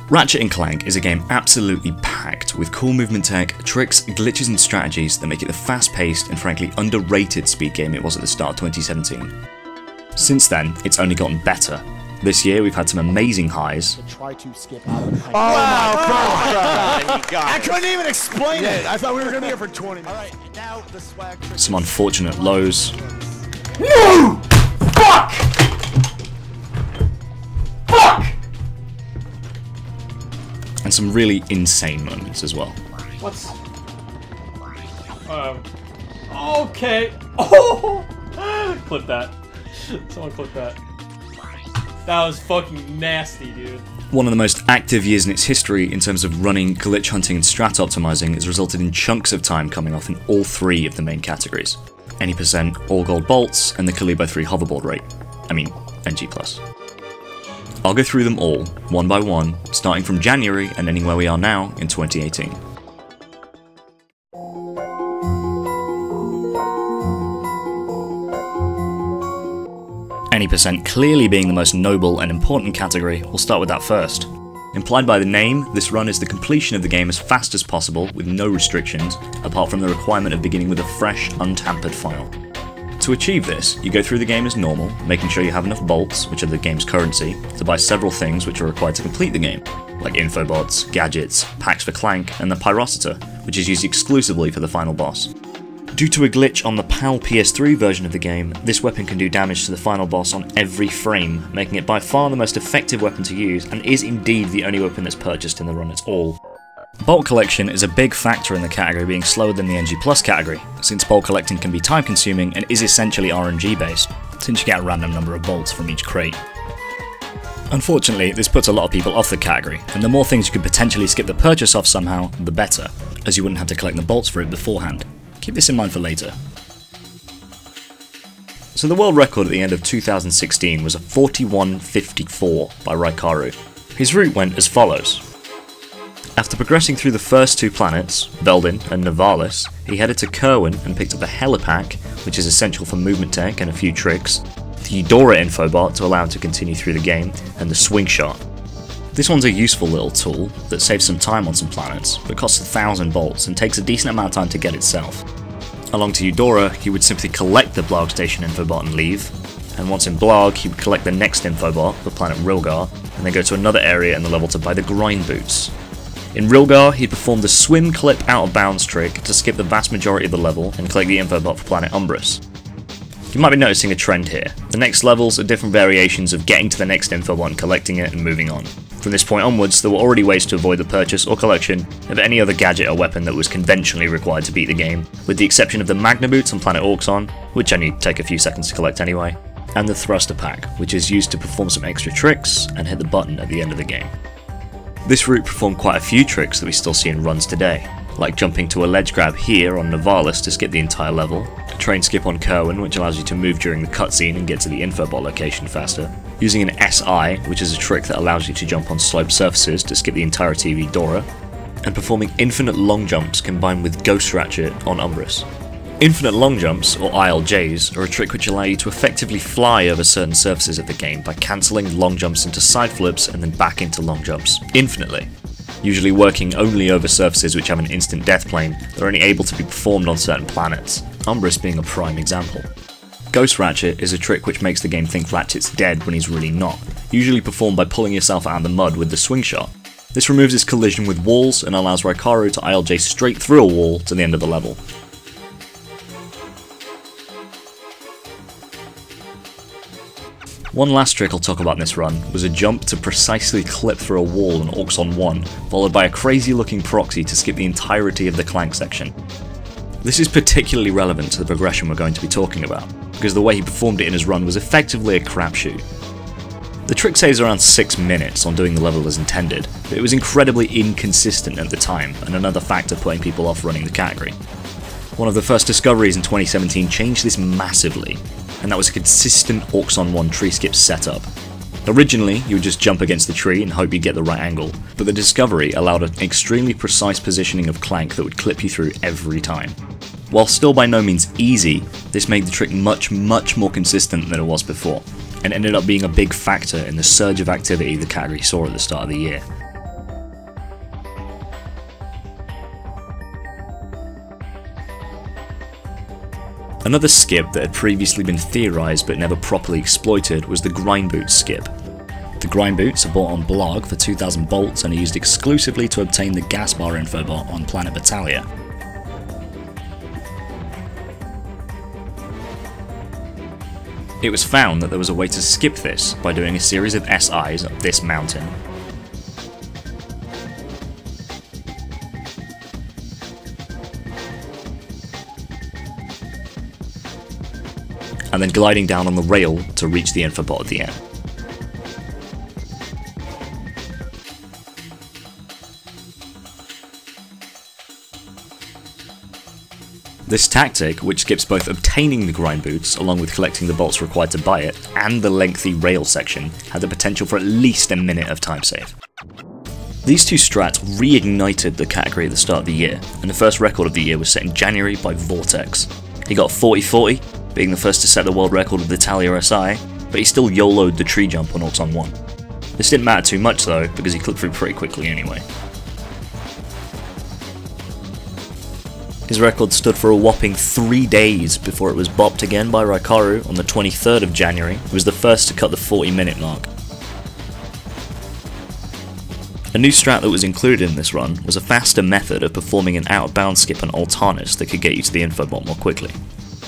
Ratchet and Clank is a game absolutely packed with cool movement tech, tricks, glitches and strategies that make it the fast-paced and frankly underrated speed game it was at the start of 2017. Since then, it's only gotten better. This year we've had some amazing highs. Try to skip out of wow, I couldn't even explain it. I thought we were going to be here for 20 minutes. All right, now the swag trick. Some unfortunate lows. No! Fuck! Fuck! And some really insane moments as well. What's... okay. Oh! Clip that. Someone clip that. That was fucking nasty, dude. One of the most active years in its history in terms of running, glitch hunting and strat optimizing has resulted in chunks of time coming off in all three of the main categories. Any percent, all gold bolts, and the Kalibo 3 hoverboard rate. I mean, NG+. I'll go through them all, one by one, starting from January and ending where we are now in 2018. Any percent clearly being the most noble and important category, we'll start with that first. Implied by the name, this run is the completion of the game as fast as possible with no restrictions, apart from the requirement of beginning with a fresh, untampered file. To achieve this, you go through the game as normal, making sure you have enough bolts, which are the game's currency, to buy several things which are required to complete the game, like infobots, gadgets, packs for Clank, and the Pyrocitor, which is used exclusively for the final boss. Due to a glitch on the PAL PS3 version of the game, this weapon can do damage to the final boss on every frame, making it by far the most effective weapon to use, and is indeed the only weapon that's purchased in the run at all. Bolt collection is a big factor in the category being slower than the NG+ category, since bolt collecting can be time consuming and is essentially RNG based, since you get a random number of bolts from each crate. Unfortunately, this puts a lot of people off the category, and the more things you could potentially skip the purchase of somehow, the better, as you wouldn't have to collect the bolts for it beforehand. Keep this in mind for later. So the world record at the end of 2016 was a 41:54 by Raikaru. His route went as follows. After progressing through the first two planets, Veldin and Nivalis, he headed to Kerwin and picked up the Helipack, which is essential for movement tech and a few tricks, the Eudora infobot to allow him to continue through the game, and the Swing Shot. This one's a useful little tool that saves some time on some planets, but costs 1,000 bolts and takes a decent amount of time to get itself. Along to Eudora, he would simply collect the Blarg Station infobot and leave, and once in Blarg, he would collect the next infobot, the planet Rilgar, and then go to another area in the level to buy the Grind Boots. In Rilgar, he'd perform the Swim Clip Out of Bounds trick to skip the vast majority of the level and collect the infobot for planet Umbris. You might be noticing a trend here. The next levels are different variations of getting to the next infobot and collecting it and moving on. From this point onwards, there were already ways to avoid the purchase or collection of any other gadget or weapon that was conventionally required to beat the game, with the exception of the Magna Boots on planet Auxon, which only take a few seconds to collect anyway, and the Thruster Pack, which is used to perform some extra tricks and hit the button at the end of the game. This route performed quite a few tricks that we still see in runs today, like jumping to a ledge grab here on Nivalis to skip the entire level, a train skip on Kerwin which allows you to move during the cutscene and get to the infobot location faster, using an SI, which is a trick that allows you to jump on sloped surfaces to skip the entirety of Eudora, and performing infinite long jumps combined with Ghost Ratchet on Umbris. Infinite long jumps, or ILJs, are a trick which allow you to effectively fly over certain surfaces of the game by cancelling long jumps into side flips and then back into long jumps, infinitely. Usually working only over surfaces which have an instant death plane that are only able to be performed on certain planets, Umbris being a prime example. Ghost Ratchet is a trick which makes the game think Ratchet's dead when he's really not, usually performed by pulling yourself out of the mud with the Swing Shot. This removes its collision with walls and allows Raikaru to ILJ straight through a wall to the end of the level. One last trick I'll talk about in this run was a jump to precisely clip through a wall in Auxon 1, followed by a crazy looking proxy to skip the entirety of the Clank section. This is particularly relevant to the progression we're going to be talking about, because the way he performed it in his run was effectively a crapshoot. The trick saves around 6 minutes on doing the level as intended, but it was incredibly inconsistent at the time, and another factor putting people off running the category. One of the first discoveries in 2017 changed this massively, and that was a consistent Auxon 1 tree skip setup. Originally, you would just jump against the tree and hope you'd get the right angle, but the discovery allowed an extremely precise positioning of Clank that would clip you through every time. While still by no means easy, this made the trick much more consistent than it was before, and ended up being a big factor in the surge of activity the category saw at the start of the year. Another skip that had previously been theorised but never properly exploited was the grind boots skip. The grind boots are bought on blog for 2000 bolts and are used exclusively to obtain the gas bar infobot on planet Battalia. It was found that there was a way to skip this by doing a series of SIs up this mountain, and then gliding down on the rail to reach the infobot at the end. This tactic, which skips both obtaining the grind boots along with collecting the bolts required to buy it, and the lengthy rail section, had the potential for at least a minute of time save. These two strats reignited the category at the start of the year, and the first record of the year was set in January by Vortex. He got 40-40, being the first to set the world record of the Talia SI, but he still YOLO'd the tree jump on Auxon 1. This didn't matter too much though, because he clipped through pretty quickly anyway. His record stood for a whopping 3 days before it was bopped again by Raikaru on the 23rd of January, who was the first to cut the 40-minute mark. A new strat that was included in this run was a faster method of performing an out-of-bounds skip on Ultanus that could get you to the infobot more quickly.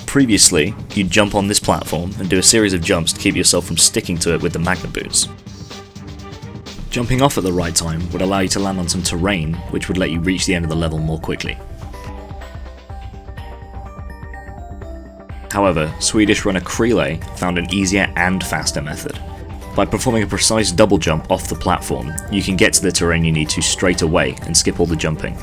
Previously, you'd jump on this platform and do a series of jumps to keep yourself from sticking to it with the magnet boots. Jumping off at the right time would allow you to land on some terrain, which would let you reach the end of the level more quickly. However, Swedish runner Krele found an easier and faster method. By performing a precise double jump off the platform, you can get to the terrain you need to straight away and skip all the jumping.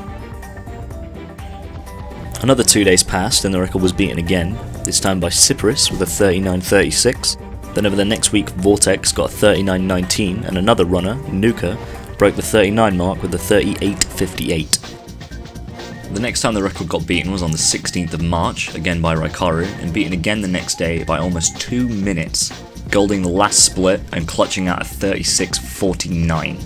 Another 2 days passed and the record was beaten again, this time by Cyprus with a 39.36. Then over the next week Vortex got a 39.19 and another runner, Nuka, broke the 39 mark with a 38.58. The next time the record got beaten was on the 16th of March, again by Raikaru, and beaten again the next day by almost 2 minutes, golding the last split and clutching out a 36.49.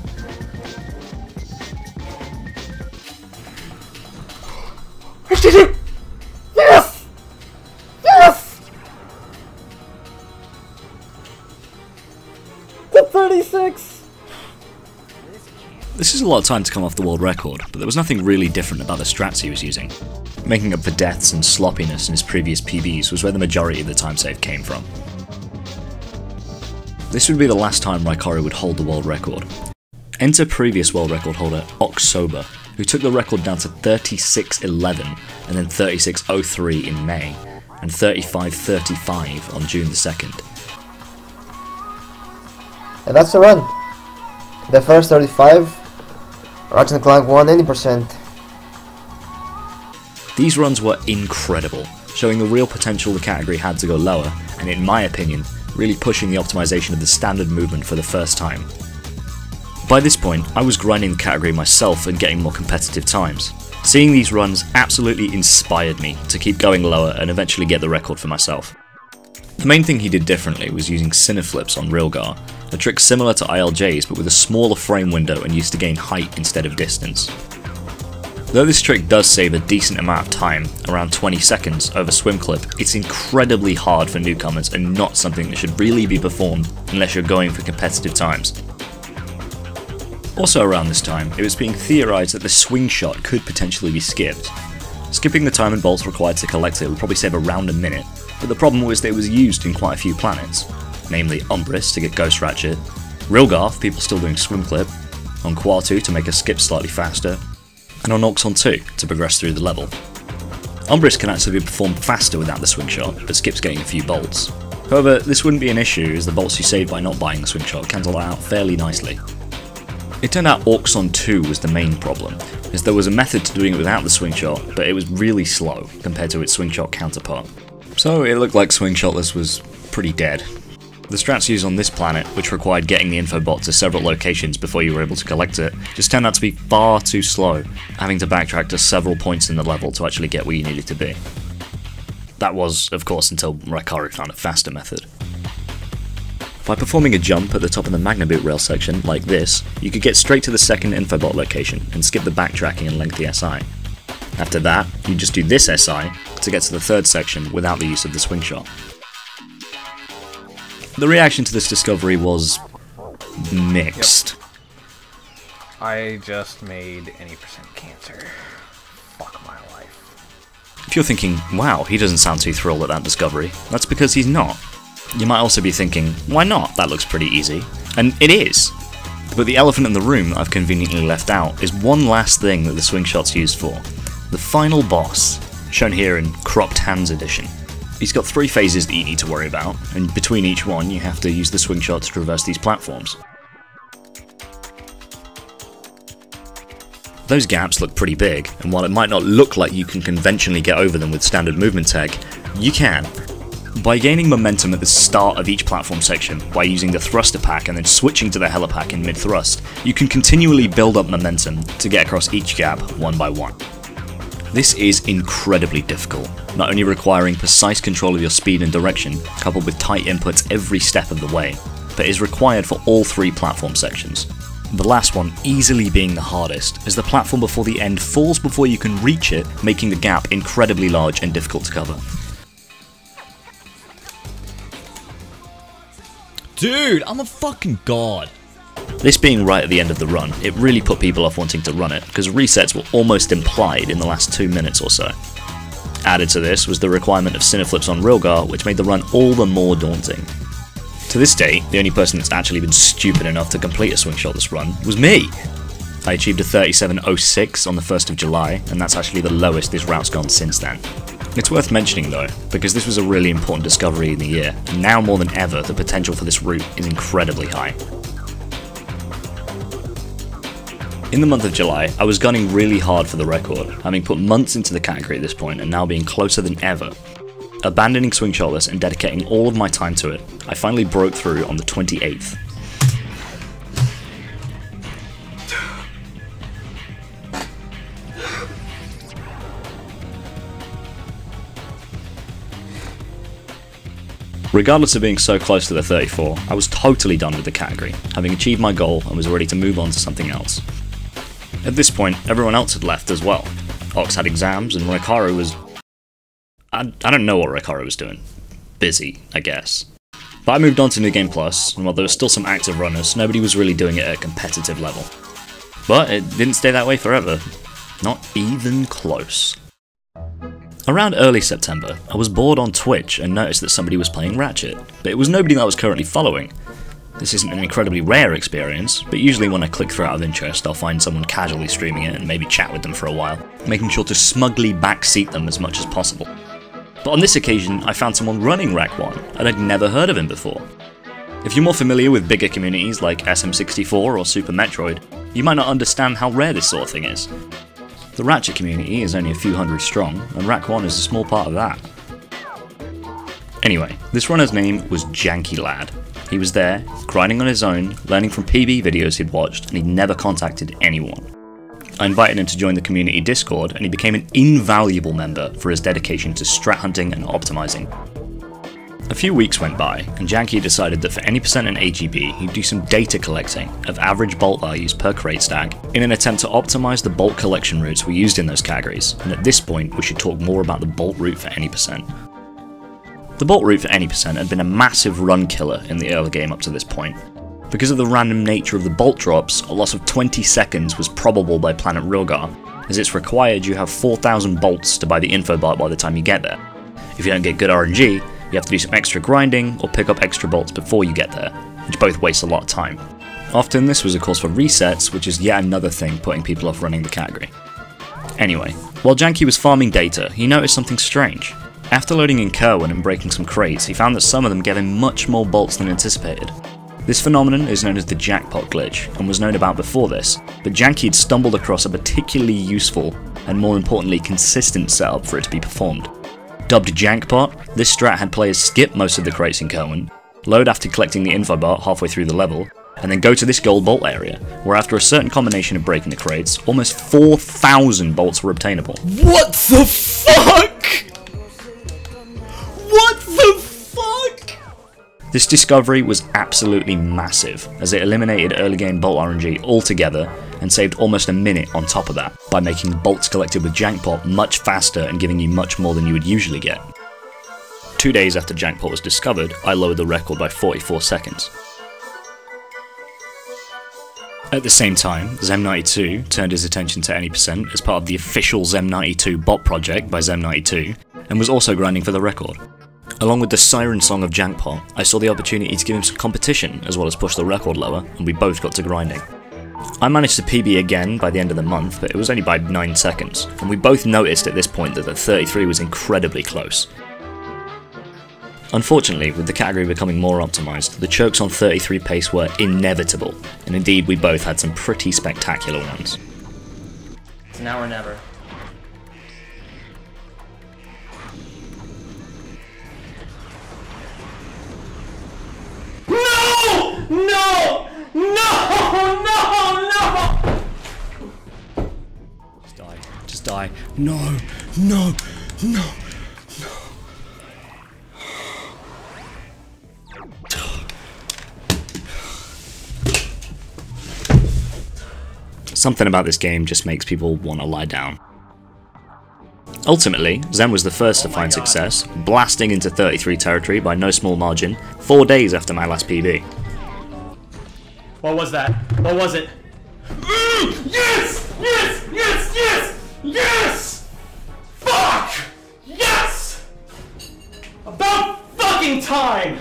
I did it! Yes! Yes! The 36! This is a lot of time to come off the world record, but there was nothing really different about the strats he was using. Making up for deaths and sloppiness in his previous PBs was where the majority of the time save came from. This would be the last time Raikaru would hold the world record. Enter previous world record holder October, who took the record down to 36.11 and then 36.03 in May, and 35.35 on June the 2nd. And that's the run. The first 35, Ratchet and Clank won 80%. These runs were incredible, showing the real potential the category had to go lower, and in my opinion, really pushing the optimization of the standard movement for the first time. By this point, I was grinding the category myself and getting more competitive times. Seeing these runs absolutely inspired me to keep going lower and eventually get the record for myself. The main thing he did differently was using Cineflips on Rilgar, a trick similar to ILJ's but with a smaller frame window and used to gain height instead of distance. Though this trick does save a decent amount of time, around 20 seconds, over swim clip, it's incredibly hard for newcomers and not something that should really be performed unless you're going for competitive times. Also around this time, it was being theorised that the swing shot could potentially be skipped. Skipping the time and bolts required to collect it would probably save around a minute, but the problem was that it was used in quite a few planets, namely Umbris to get Ghost Ratchet, Rilgar for people still doing swim clip, on Quartu to make a skip slightly faster, and on Auxon 2 to progress through the level. Umbris can actually be performed faster without the swing shot, but skips getting a few bolts. However, this wouldn't be an issue as the bolts you save by not buying the swing shot cancel out fairly nicely. It turned out Auxon 2 was the main problem, as there was a method to doing it without the swing shot, but it was really slow compared to its swing shot counterpart. So it looked like swing shotless was pretty dead. The strats used on this planet, which required getting the infobot to several locations before you were able to collect it, just turned out to be far too slow, having to backtrack to several points in the level to actually get where you needed to be. That was, of course, until Raikaru found a faster method. By performing a jump at the top of the Magnaboot rail section, like this, you could get straight to the second infobot location and skip the backtracking and lengthy SI. After that, you just do this SI to to get to the third section without the use of the swing shot. The reaction to this discovery was mixed. Yep. I just made any % cancer. Fuck my life. If you're thinking, wow, he doesn't sound too thrilled at that discovery, that's because he's not. You might also be thinking, why not? That looks pretty easy. And it is. But the elephant in the room that I've conveniently left out is one last thing that the swing shot's used for. The final boss, shown here in Cropped Hands edition. He's got 3 phases that you need to worry about, and between each one you have to use the swing shot to traverse these platforms. Those gaps look pretty big, and while it might not look like you can conventionally get over them with standard movement tech, you can. By gaining momentum at the start of each platform section, by using the thruster pack and then switching to the helipack in mid-thrust, you can continually build up momentum to get across each gap one by one. This is incredibly difficult, not only requiring precise control of your speed and direction, coupled with tight inputs every step of the way, but is required for all 3 platform sections. The last one easily being the hardest, as the platform before the end falls before you can reach it, making the gap incredibly large and difficult to cover. Dude, I'm a fucking god. This being right at the end of the run, it really put people off wanting to run it, because resets were almost implied in the last 2 minutes or so. Added to this was the requirement of cineflips on Rilgar, which made the run all the more daunting. To this date, the only person that's actually been stupid enough to complete a swing shot this run was me! I achieved a 37.06 on the 1st of July, and that's actually the lowest this route's gone since then. It's worth mentioning though, because this was a really important discovery in the year, and now more than ever the potential for this route is incredibly high. In the month of July, I was gunning really hard for the record, having put months into the category at this point and now being closer than ever. Abandoning swing shotless and dedicating all of my time to it, I finally broke through on the 28th. Regardless of being so close to the 34, I was totally done with the category, having achieved my goal and was ready to move on to something else. At this point, everyone else had left as well. Ox had exams and Raikaru was... I don't know what Raikaru was doing. Busy, I guess. But I moved on to New Game Plus, and while there were still some active runners, nobody was really doing it at a competitive level. But it didn't stay that way forever. Not even close. Around early September, I was bored on Twitch and noticed that somebody was playing Ratchet, but it was nobody that I was currently following. This isn't an incredibly rare experience, but usually when I click through out of interest, I'll find someone casually streaming it and maybe chat with them for a while, making sure to smugly backseat them as much as possible. But on this occasion, I found someone running RaC 1, and I'd never heard of him before. If you're more familiar with bigger communities like SM64 or Super Metroid, you might not understand how rare this sort of thing is. The Ratchet community is only a few hundred strong, and RaC 1 is a small part of that. Anyway, this runner's name was Janky Lad. He was there, grinding on his own, learning from PB videos he'd watched, and he'd never contacted anyone. I invited him to join the community Discord, and he became an invaluable member for his dedication to strat hunting and optimizing. A few weeks went by, and Janky decided that for any percent in AGB, he'd do some data collecting of average bolt values per crate stack in an attempt to optimize the bolt collection routes we used in those categories, and at this point we should talk more about the bolt route for any percent. The bolt route for any percent had been a massive run killer in the early game up to this point. Because of the random nature of the bolt drops, a loss of 20 seconds was probable by Planet Rilgar, as it's required you have 4,000 bolts to buy the info bar by the time you get there. If you don't get good RNG, you have to do some extra grinding or pick up extra bolts before you get there, which both waste a lot of time. Often this was a cause for resets, which is yet another thing putting people off running the category. Anyway, while Janky was farming data, he noticed something strange. After loading in Kerwin and breaking some crates, he found that some of them gave him much more bolts than anticipated. This phenomenon is known as the jackpot glitch, and was known about before this, but Janky had stumbled across a particularly useful, and more importantly consistent setup for it to be performed. Dubbed Jankpot, this strat had players skip most of the crates in Kerwin, load after collecting the info bar halfway through the level, and then go to this gold bolt area, where after a certain combination of breaking the crates, almost 4,000 bolts were obtainable. What the fuck? What the fuck? This discovery was absolutely massive, as it eliminated early game bolt RNG altogether and saved almost a minute on top of that, by making bolts collected with Jankpot much faster and giving you much more than you would usually get. 2 days after Jankpot was discovered, I lowered the record by 44 seconds. At the same time, Zem92 turned his attention to Any% as part of the official Zem92 bot project by Zem92, and was also grinding for the record. Along with the siren song of Jankpot, I saw the opportunity to give him some competition as well as push the record lower, and we both got to grinding. I managed to PB again by the end of the month, but it was only by 9 seconds, and we both noticed at this point that the 33 was incredibly close. Unfortunately, with the category becoming more optimised, the chokes on 33 pace were inevitable, and indeed we both had some pretty spectacular ones. It's now or never. No! No! No! No! No! Just die. Just die. No! No! No! Something about this game just makes people want to lie down. Ultimately, Zem was the first to find success, blasting into 33 territory by no small margin, 4 days after my last PB. What was that? What was it? Yes! Yes! Yes! Yes! Yes! Fuck! Yes! About fucking time!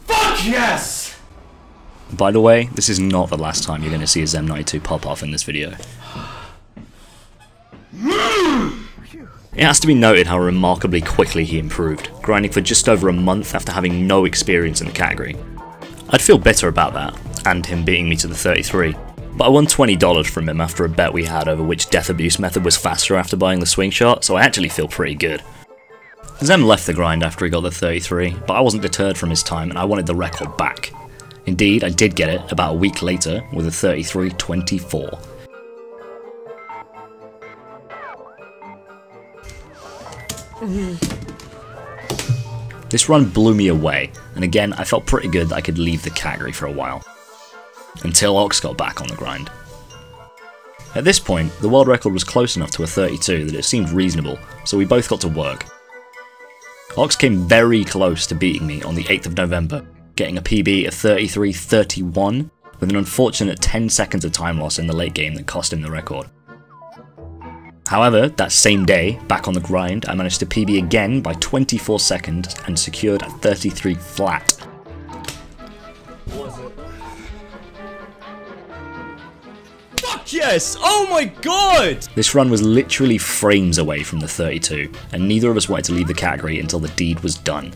Fuck yes! By the way, this is not the last time you're going to see a Zem92 pop off in this video. It has to be noted how remarkably quickly he improved, grinding for just over a month after having no experience in the category. I'd feel bitter about that, and him beating me to the 33, but I won $20 from him after a bet we had over which death abuse method was faster after buying the swing shot, so I actually feel pretty good. Zem left the grind after he got the 33, but I wasn't deterred from his time and I wanted the record back. Indeed, I did get it about a week later with a 33.24. This run blew me away, and again I felt pretty good that I could leave the category for a while. Until Ox got back on the grind. At this point, the world record was close enough to a 32 that it seemed reasonable, so we both got to work. Ox came very close to beating me on the 8th of November, getting a PB of 33.31 with an unfortunate 10 seconds of time loss in the late game that cost him the record. However, that same day, back on the grind, I managed to PB again by 24 seconds and secured a 33 flat. Fuck yes! Oh my god! This run was literally frames away from the 32, and neither of us wanted to leave the category until the deed was done.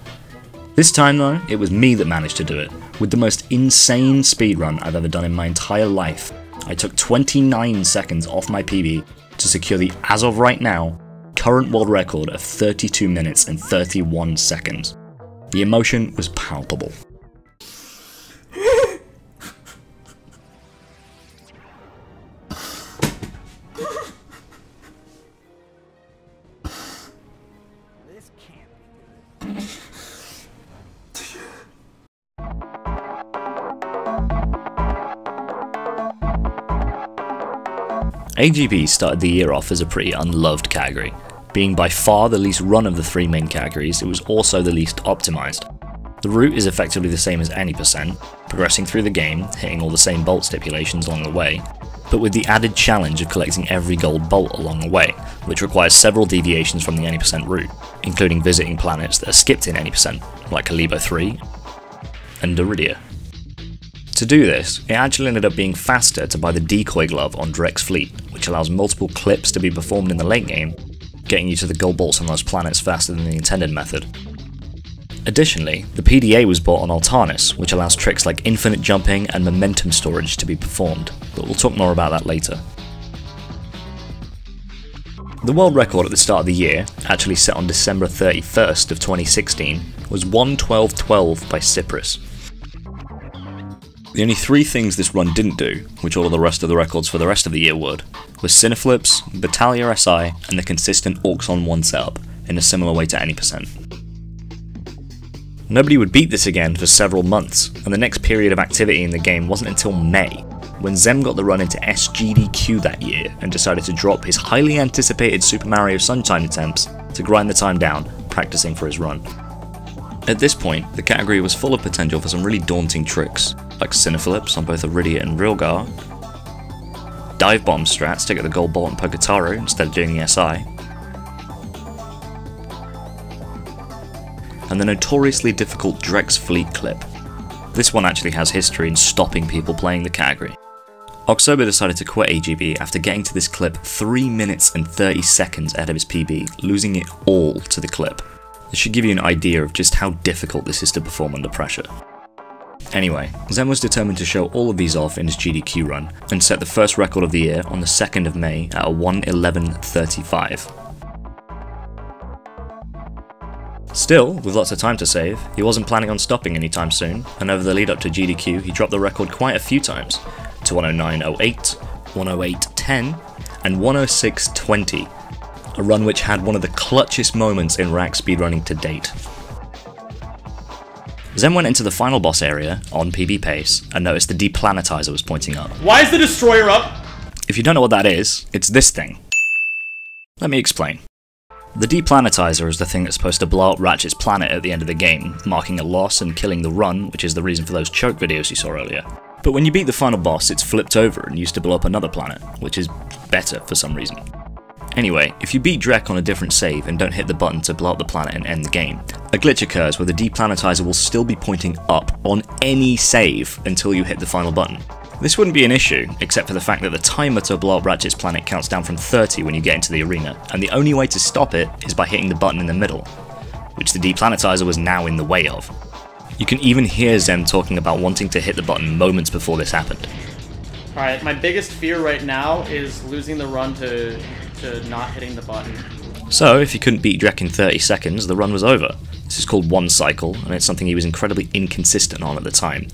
This time though, it was me that managed to do it, with the most insane speedrun I've ever done in my entire life. I took 29 seconds off my PB to secure the, as of right now, current world record of 32 minutes and 31 seconds. The emotion was palpable. AGB started the year off as a pretty unloved category. Being by far the least run of the 3 main categories, it was also the least optimised. The route is effectively the same as Any%, progressing through the game, hitting all the same bolt stipulations along the way, but with the added challenge of collecting every gold bolt along the way, which requires several deviations from the Any% route, including visiting planets that are skipped in Any%, like Kalibo 3 and Doridia. To do this, it actually ended up being faster to buy the decoy glove on Drek's fleet, which allows multiple clips to be performed in the late game, getting you to the gold bolts on those planets faster than the intended method. Additionally, the PDA was bought on Altanus, which allows tricks like infinite jumping and momentum storage to be performed, but we'll talk more about that later. The world record at the start of the year, actually set on December 31st of 2016, was 1:12:12 by Cyprus. The only 3 things this run didn't do, which all of the rest of the records for the rest of the year would, was Cineflips, Battalion SI, and the consistent Orcs on 1 setup, in a similar way to Any%. Nobody would beat this again for several months, and the next period of activity in the game wasn't until May, when Zem got the run into SGDQ that year and decided to drop his highly anticipated Super Mario Sunshine attempts to grind the time down, practicing for his run. At this point, the category was full of potential for some really daunting tricks, like Cineflips on both Iridia and Rilgar, dive bomb strats to get the gold bolt on Poketaru instead of doing the SI, and the notoriously difficult Drex Fleet clip. This one actually has history in stopping people playing the category. Oxober decided to quit AGB after getting to this clip 3 minutes and 30 seconds ahead of his PB, losing it all to the clip. This should give you an idea of just how difficult this is to perform under pressure. Anyway, Zem was determined to show all of these off in his GDQ run, and set the first record of the year on the 2nd of May at a 1:11:35. Still, with lots of time to save, he wasn't planning on stopping anytime soon, and over the lead up to GDQ he dropped the record quite a few times, to 109.08, 108.10, and 106.20, a run which had one of the clutchest moments in RaC speedrunning to date. Zem went into the final boss area, on PB pace, and noticed the deplanetizer was pointing up. Why is the destroyer up? If you don't know what that is, it's this thing. Let me explain. The deplanetizer is the thing that's supposed to blow up Ratchet's planet at the end of the game, marking a loss and killing the run, which is the reason for those choke videos you saw earlier. But when you beat the final boss, it's flipped over and used to blow up another planet, which is better for some reason. Anyway, if you beat Drek on a different save and don't hit the button to blow up the planet and end the game, a glitch occurs where the deplanetizer will still be pointing up on any save until you hit the final button. This wouldn't be an issue, except for the fact that the timer to blow up Ratchet's planet counts down from 30 when you get into the arena, and the only way to stop it is by hitting the button in the middle, which the deplanetizer was now in the way of. You can even hear Zem talking about wanting to hit the button moments before this happened. Alright, my biggest fear right now is losing the run to not hitting the button. So, if he couldn't beat Drek in 30 seconds, the run was over. This is called one cycle, and it's something he was incredibly inconsistent on at the time.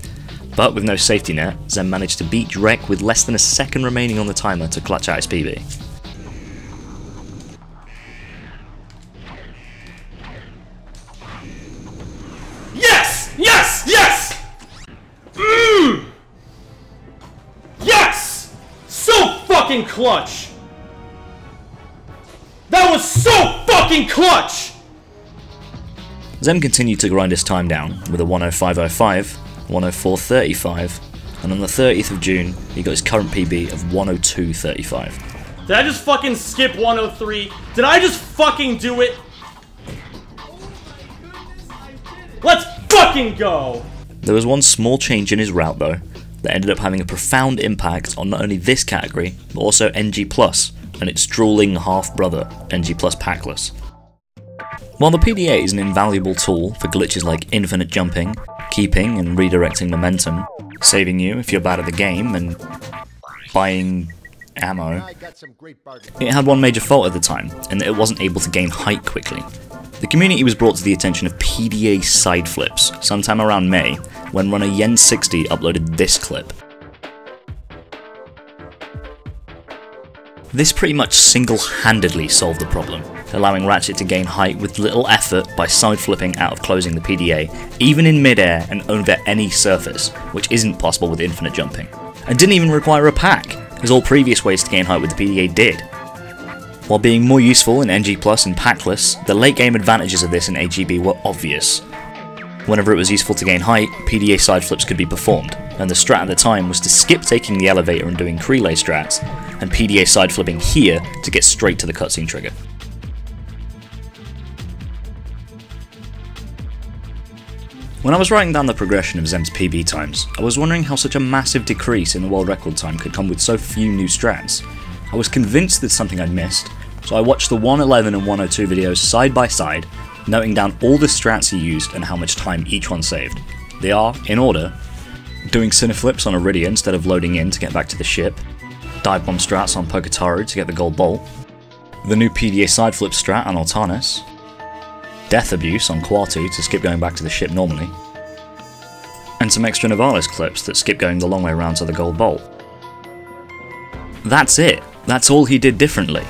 But with no safety net, Zem managed to beat Drek with less than a second remaining on the timer to clutch out his PB. Yes! Yes! Yes! Yes! So fucking clutch! That was so fucking clutch! Zem continued to grind his time down with a 105.05, 104.35, and on the 30th of June, he got his current PB of 102.35. Did I just fucking skip 103? Did I just fucking do it? Let's fucking go! There was one small change in his route though, that ended up having a profound impact on not only this category, but also NG+, and its drooling half-brother, NG+ Packless. While the PDA is an invaluable tool for glitches like infinite jumping, keeping and redirecting momentum, saving you if you're bad at the game, and buying ammo, it had one major fault at the time, in that it wasn't able to gain height quickly. The community was brought to the attention of PDA side flips sometime around May, when runner Yen60 uploaded this clip. This pretty much single-handedly solved the problem, allowing Ratchet to gain height with little effort by side flipping out of closing the PDA, even in mid-air and over any surface, which isn't possible with infinite jumping. And didn't even require a pack, as all previous ways to gain height with the PDA did. While being more useful in NG+ and Packless, the late game advantages of this in AGB were obvious. Whenever it was useful to gain height, PDA side flips could be performed, and the strat at the time was to skip taking the elevator and doing relay strats, and PDA side flipping here to get straight to the cutscene trigger. When I was writing down the progression of Zem's PB times, I was wondering how such a massive decrease in the world record time could come with so few new strats. I was convinced that something I'd missed, so I watched the 111 and 102 videos side by side, noting down all the strats he used and how much time each one saved. They are, in order, doing Cineflips on Iridia instead of loading in to get back to the ship, dive bomb strats on Poketaru to get the gold bolt, the new PDA side flip strat on Altanis, death abuse on Quatu to skip going back to the ship normally, and some extra Navalis clips that skip going the long way around to the gold bolt. That's it. That's all he did differently.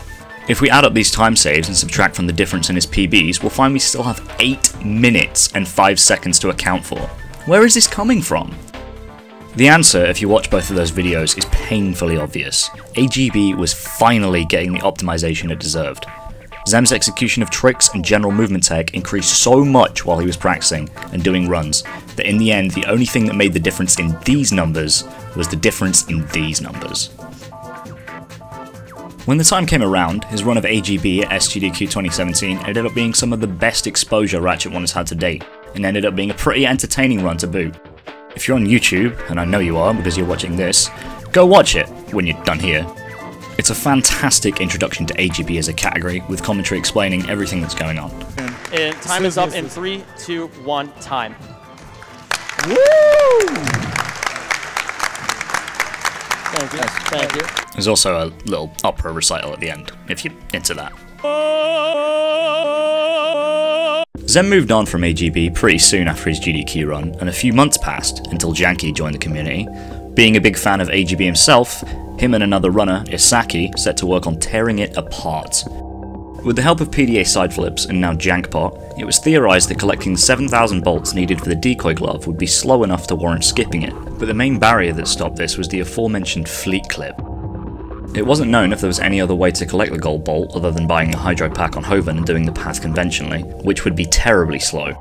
If we add up these time saves and subtract from the difference in his PBs, we'll find we still have 8 minutes and 5 seconds to account for. Where is this coming from? The answer, if you watch both of those videos, is painfully obvious. AGB was finally getting the optimization it deserved. Zem's execution of tricks and general movement tech increased so much while he was practicing and doing runs, that in the end the only thing that made the difference in these numbers was the difference in these numbers. When the time came around, his run of AGB at SGDQ 2017 ended up being some of the best exposure Ratchet 1 has had to date, and ended up being a pretty entertaining run to boot. If you're on YouTube, and I know you are because you're watching this, go watch it when you're done here. It's a fantastic introduction to AGB as a category, with commentary explaining everything that's going on. And time is up in 3, 2, 1, time. Woo! Thank you, thank you. There's also a little opera recital at the end, if you're into that. Zem moved on from AGB pretty soon after his GDQ run, and a few months passed until Janky joined the community. Being a big fan of AGB himself, him and another runner, Isaki, set to work on tearing it apart. With the help of PDA side flips and now Jankpot, it was theorised that collecting the 7,000 bolts needed for the decoy glove would be slow enough to warrant skipping it, but the main barrier that stopped this was the aforementioned fleet clip. It wasn't known if there was any other way to collect the gold bolt other than buying a hydro pack on Hoven and doing the path conventionally, which would be terribly slow.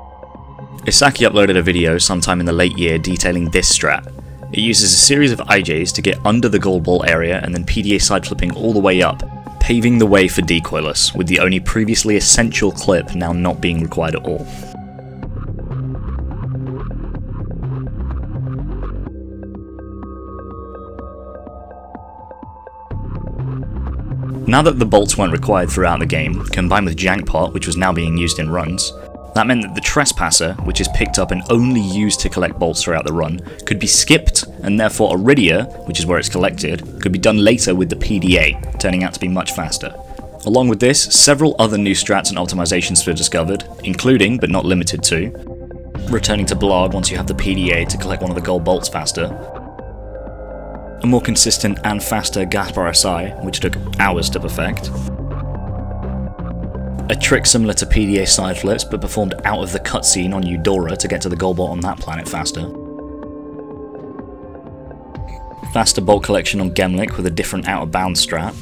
Isaki uploaded a video sometime in the late year detailing this strat. It uses a series of IJs to get under the gold bolt area and then PDA side flipping all the way up, paving the way for decoyless, with the only previously essential clip now not being required at all. Now that the bolts weren't required throughout the game, combined with Jankpot, which was now being used in runs, that meant that the Trespasser, which is picked up and only used to collect bolts throughout the run, could be skipped, and therefore Iridia, which is where it's collected, could be done later with the PDA, turning out to be much faster. Along with this, several other new strats and optimizations were discovered, including, but not limited to, returning to Blog once you have the PDA to collect one of the gold bolts faster, a more consistent and faster Gaspar SI, which took hours to perfect, a trick similar to PDA side flips but performed out of the cutscene on Eudora to get to the gold bolt on that planet faster, faster bolt collection on Gemlik with a different out of bounds strat,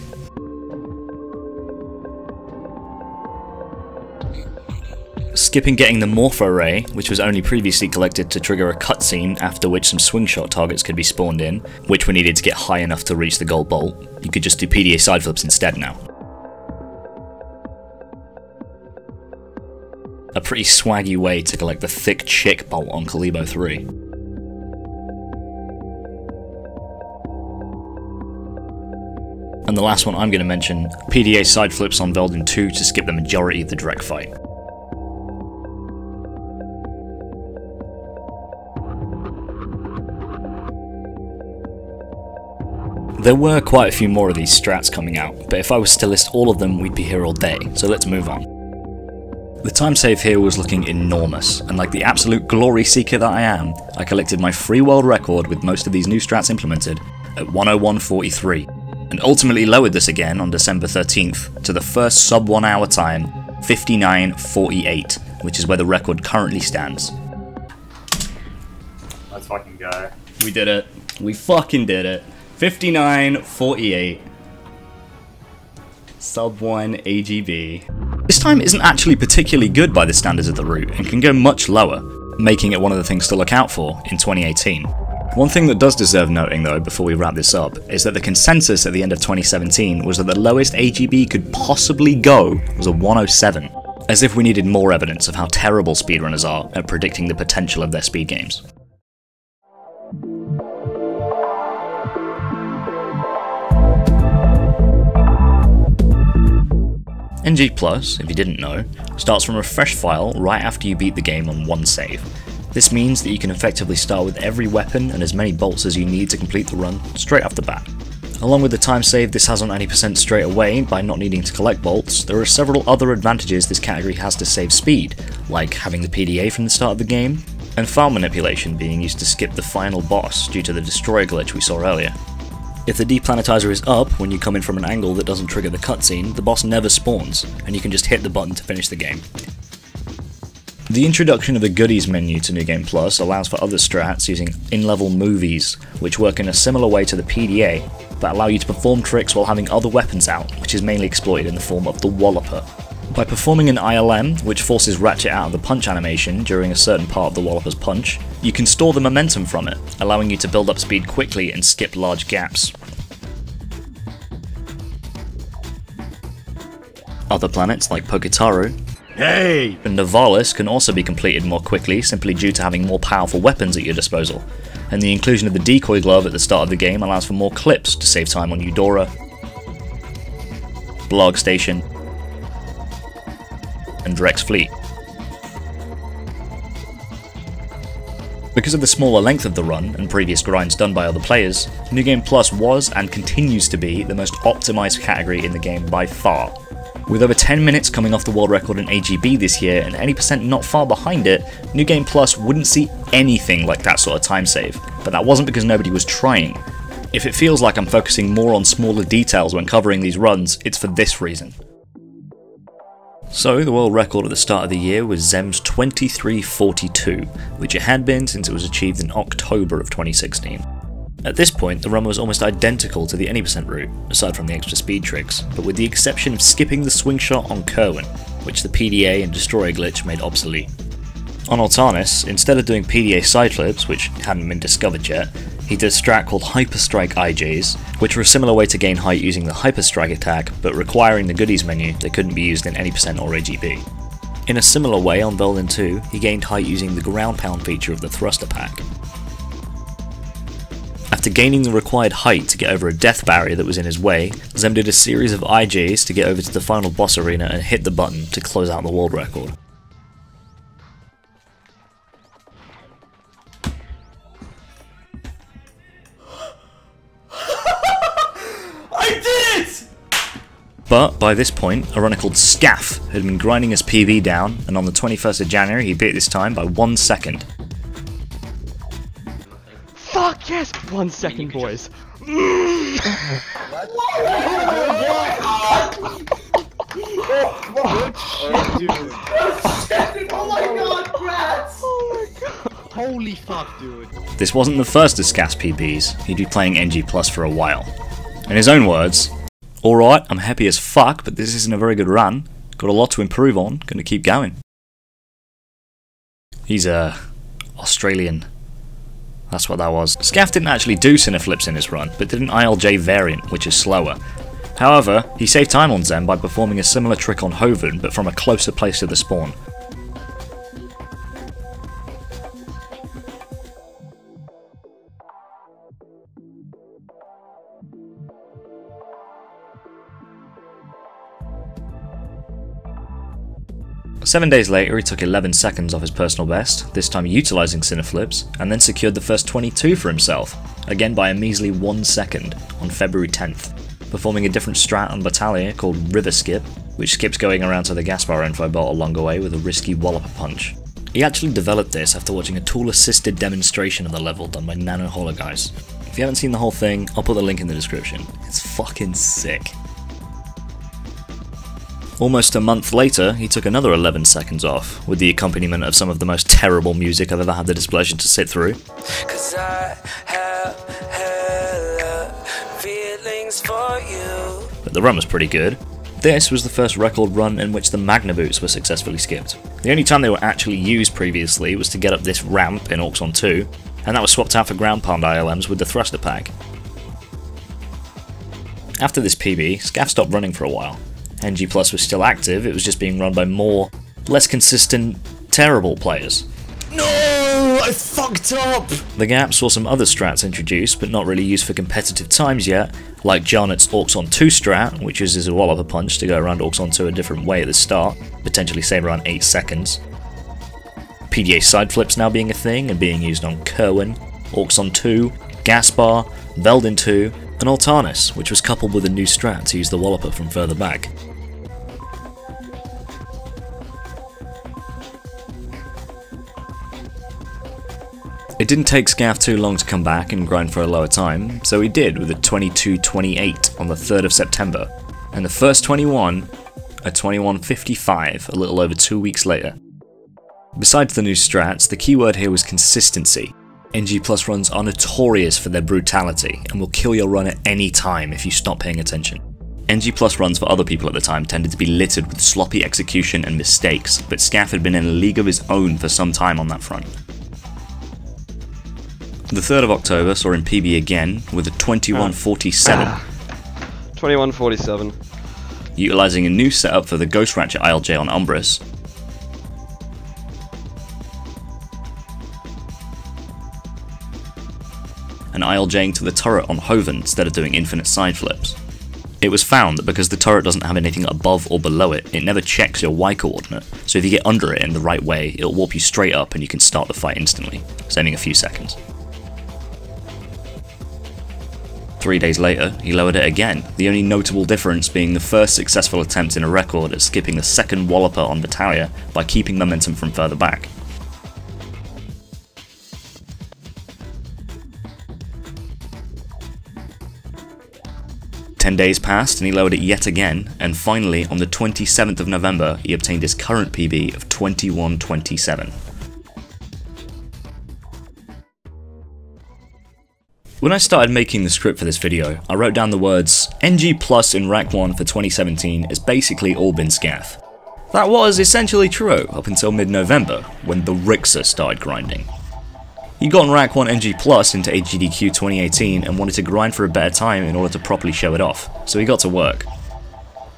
skipping getting the Morpho Ray, which was only previously collected to trigger a cutscene after which some swing shot targets could be spawned in, which were needed to get high enough to reach the gold bolt. You could just do PDA side flips instead now. A pretty swaggy way to collect the thick chick bolt on Kalibo 3. And the last one I'm going to mention, PDA side flips on Veldin 2 to skip the majority of the direct fight. There were quite a few more of these strats coming out, but if I was to list all of them we'd be here all day, so let's move on. The time save here was looking enormous, and like the absolute glory seeker that I am, I collected my free world record with most of these new strats implemented at 101.43, and ultimately lowered this again on December 13th to the first sub 1 hour time, 59.48, which is where the record currently stands. Let's fucking go. We did it. We fucking did it. 59.48. Sub 1 AGB. This time isn't actually particularly good by the standards of the route and can go much lower, making it one of the things to look out for in 2018. One thing that does deserve noting though before we wrap this up is that the consensus at the end of 2017 was that the lowest AGB could possibly go was a 107, as if we needed more evidence of how terrible speedrunners are at predicting the potential of their speed games. NG+, if you didn't know, starts from a fresh file right after you beat the game on one save. This means that you can effectively start with every weapon and as many bolts as you need to complete the run straight off the bat. Along with the time save this has on 90% straight away by not needing to collect bolts, there are several other advantages this category has to save speed, like having the PDA from the start of the game, and file manipulation being used to skip the final boss due to the destroyer glitch we saw earlier. If the deplanetizer is up when you come in from an angle that doesn't trigger the cutscene, the boss never spawns, and you can just hit the button to finish the game. The introduction of the goodies menu to New Game Plus allows for other strats using in-level movies, which work in a similar way to the PDA, but allow you to perform tricks while having other weapons out, which is mainly exploited in the form of the Walloper. By performing an ILM, which forces Ratchet out of the punch animation during a certain part of the Walloper's punch, you can store the momentum from it, allowing you to build up speed quickly and skip large gaps. Other planets like Poketaru and Navalis can also be completed more quickly simply due to having more powerful weapons at your disposal, and the inclusion of the decoy glove at the start of the game allows for more clips to save time on Eudora, Blarg Station, and Drex Fleet. Because of the smaller length of the run and previous grinds done by other players, New Game Plus was and continues to be the most optimised category in the game by far. With over 10 minutes coming off the world record in AGB this year and any percent not far behind it, New Game Plus wouldn't see anything like that sort of time save, but that wasn't because nobody was trying. If it feels like I'm focusing more on smaller details when covering these runs, it's for this reason. So, the world record at the start of the year was Zem's 23:42, which it had been since it was achieved in October of 2016. At this point, the run was almost identical to the any percent route, aside from the extra speed tricks, but with the exception of skipping the swing shot on Kerwin, which the PDA and Destroyer glitch made obsolete. On Altanis, instead of doing PDA side flips, which hadn't been discovered yet, he did a strat called Hyperstrike IJs, which were a similar way to gain height using the Hyperstrike attack, but requiring the goodies menu that couldn't be used in any percent or AGB. In a similar way on Veldin 2, he gained height using the ground pound feature of the thruster pack. After gaining the required height to get over a death barrier that was in his way, Zem did a series of IJs to get over to the final boss arena and hit the button to close out the world record. I did it! But by this point, a runner called Scaff had been grinding his PB down, and on the 21st of January he beat this time by 1 second. Fuck yes! 1 second, boys. Holy fuck, dude. This wasn't the first of Scaff's PBs, he'd be playing NG Plus for a while. In his own words, "Alright, I'm happy as fuck, but this isn't a very good run. Got a lot to improve on, gonna keep going." He's Australian. That's what that was. Scaff didn't actually do Cineflips in his run, but did an ILJ variant, which is slower. However, he saved time on Zem by performing a similar trick on Hoven, but from a closer place to the spawn. Seven days later, he took 11 seconds off his personal best, this time utilising Cineflips, and then secured the first 22 for himself, again by a measly 1 second, on February 10th, performing a different strat on Battalion called River Skip, which skips going around to the gas bar info bolt along the way with a risky Walloper punch. He actually developed this after watching a tool-assisted demonstration of the level done by Nano Hologuys. If you haven't seen the whole thing, I'll put the link in the description. It's fucking sick. Almost a month later, he took another 11 seconds off, with the accompaniment of some of the most terrible music I've ever had the displeasure to sit through. Cause I have hella feelings for you. But the run was pretty good. This was the first record run in which the Magna Boots were successfully skipped. The only time they were actually used previously was to get up this ramp in Auxon 2, and that was swapped out for ground pound ILMs with the thruster pack. After this PB, Scaff stopped running for a while. NG Plus was still active, it was just being run by more, less consistent, terrible players. No! I fucked up! The Gap saw some other strats introduced, but not really used for competitive times yet, like Jarnett's Auxon 2 strat, which uses a Walloper punch to go around Auxon 2 a different way at the start, potentially save around 8 seconds. PDA side flips now being a thing and being used on Kerwin, Auxon 2, Gaspar, Veldin 2, and Altanis, which was coupled with a new strat to use the Walloper from further back. It didn't take Scaff too long to come back and grind for a lower time, so he did with a 22.28 on the 3rd of September, and the first 21, a 21.55 a little over 2 weeks later. Besides the new strats, the keyword here was consistency. NG Plus runs are notorious for their brutality and will kill your run at any time if you stop paying attention. NG Plus runs for other people at the time tended to be littered with sloppy execution and mistakes, but Scaff had been in a league of his own for some time on that front. The 3rd of October saw him PB again with a 21.47. 21.47. Utilising a new setup for the Ghost Ratchet ILJ on Umbris. And ILJing to the turret on Hoven instead of doing infinite side flips. It was found that because the turret doesn't have anything above or below it, it never checks your Y coordinate, so if you get under it in the right way, it'll warp you straight up and you can start the fight instantly, saving a few seconds. 3 days later, he lowered it again, the only notable difference being the first successful attempt in a record at skipping the second Walloper on Battaglia by keeping momentum from further back. Ten days passed and he lowered it yet again, and finally on the 27th of November he obtained his current PB of 21.27. When I started making the script for this video, I wrote down the words, NG Plus in RaC 1 for 2017 has basically all been Scaff. That was essentially true up until mid-November, when the Rixer started grinding. He got RaC 1 NG Plus into SGDQ 2018 and wanted to grind for a better time in order to properly show it off, so he got to work.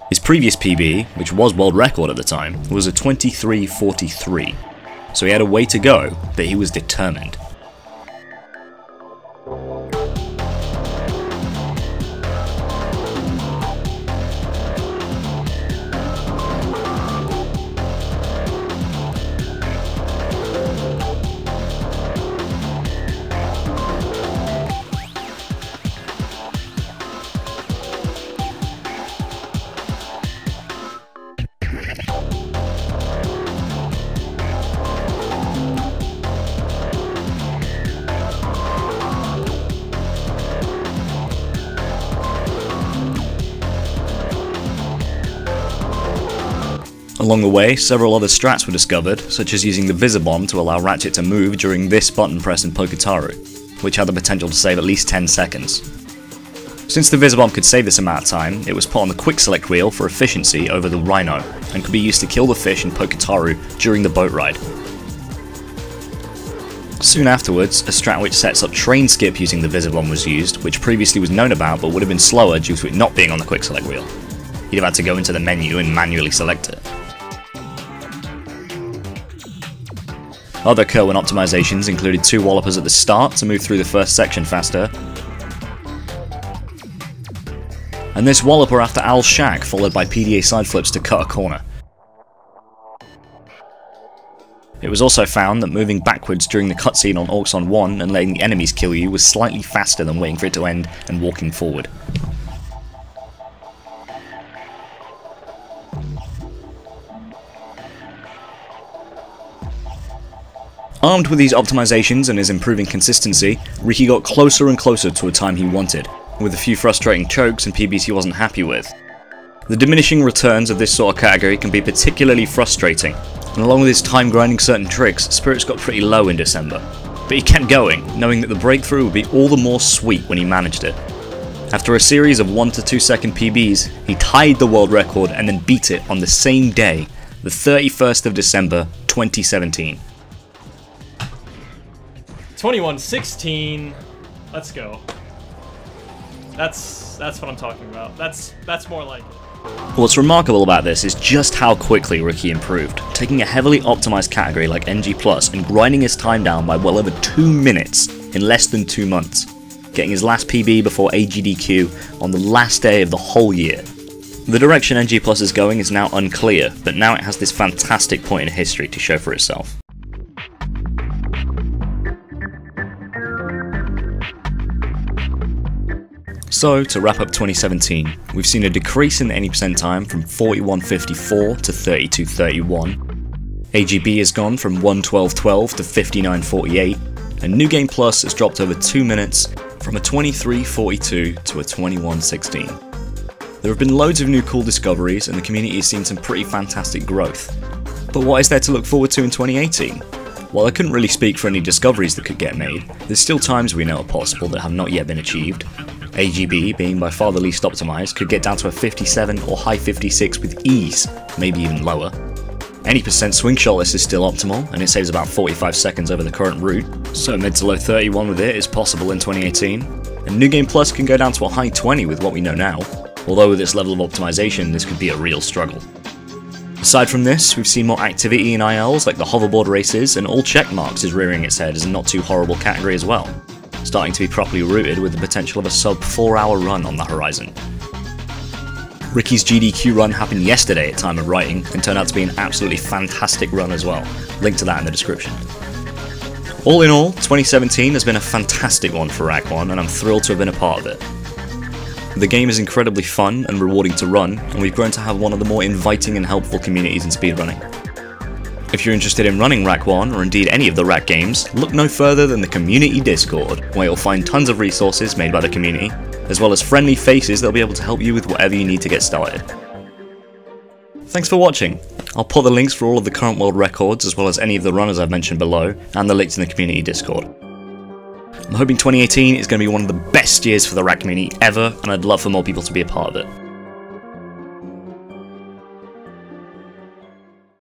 His previous PB, which was world record at the time, was a 23.43, so he had a way to go, but he was determined. Along the way, several other strats were discovered, such as using the Visibomb to allow Ratchet to move during this button press in Poketaru, which had the potential to save at least 10 seconds. Since the Visibomb could save this amount of time, it was put on the quick select wheel for efficiency over the Rhino, and could be used to kill the fish in Poketaru during the boat ride. Soon afterwards, a strat which sets up train skip using the Visibomb was used, which previously was known about but would have been slower due to it not being on the quick select wheel. You'd have had to go into the menu and manually select it. Other Kerwin optimizations included 2 Wallopers at the start to move through the first section faster, and this Walloper after Al Shack followed by PDA side flips to cut a corner. It was also found that moving backwards during the cutscene on Auxon 1 and letting the enemies kill you was slightly faster than waiting for it to end and walking forward. Armed with these optimizations and his improving consistency, Ricky got closer and closer to a time he wanted, with a few frustrating chokes and PBs he wasn't happy with. The diminishing returns of this sort of category can be particularly frustrating, and along with his time grinding certain tricks, spirits got pretty low in December. But he kept going, knowing that the breakthrough would be all the more sweet when he managed it. After a series of 1 to 2 second PBs, he tied the world record and then beat it on the same day, the 31st of December, 2017. 21.16. Let's go. That's what I'm talking about. That's more like it. What's remarkable about this is just how quickly Ricky improved, taking a heavily optimized category like NG Plus and grinding his time down by well over 2 minutes in less than 2 months, getting his last PB before SGDQ on the last day of the whole year. The direction NG Plus is going is now unclear, but now it has this fantastic point in history to show for itself. So, to wrap up 2017, we've seen a decrease in the 80% time from 41.54 to 32.31. AGB has gone from 112.12 to 59.48, and New Game Plus has dropped over 2 minutes from a 23:42 to a 21:16. There have been loads of new cool discoveries and the community has seen some pretty fantastic growth. But what is there to look forward to in 2018? While I couldn't really speak for any discoveries that could get made, there's still times we know are possible that have not yet been achieved. AGB, being by far the least optimised, could get down to a 57 or high 56 with ease, maybe even lower. Any percent swing shotless is still optimal, and it saves about 45 seconds over the current route, so mid to low 31 with it is possible in 2018. And New Game Plus can go down to a high 20 with what we know now, although with this level of optimisation this could be a real struggle. Aside from this, we've seen more activity in ILs like the hoverboard races, and all checkmarks is rearing its head as a not too horrible category as well, starting to be properly rooted with the potential of a sub 4-hour run on the horizon. Ricky's GDQ run happened yesterday at time of writing and turned out to be an absolutely fantastic run as well, link to that in the description. All in all, 2017 has been a fantastic one for RaC 1 and I'm thrilled to have been a part of it. The game is incredibly fun and rewarding to run, and we've grown to have one of the more inviting and helpful communities in speedrunning. If you're interested in running RaC 1, or indeed any of the RaC games, look no further than the community Discord, where you'll find tons of resources made by the community, as well as friendly faces that'll be able to help you with whatever you need to get started. Thanks for watching. I'll put the links for all of the current world records, as well as any of the runners I've mentioned below, and the links in the community Discord. I'm hoping 2018 is going to be one of the best years for the RaC community ever, and I'd love for more people to be a part of it.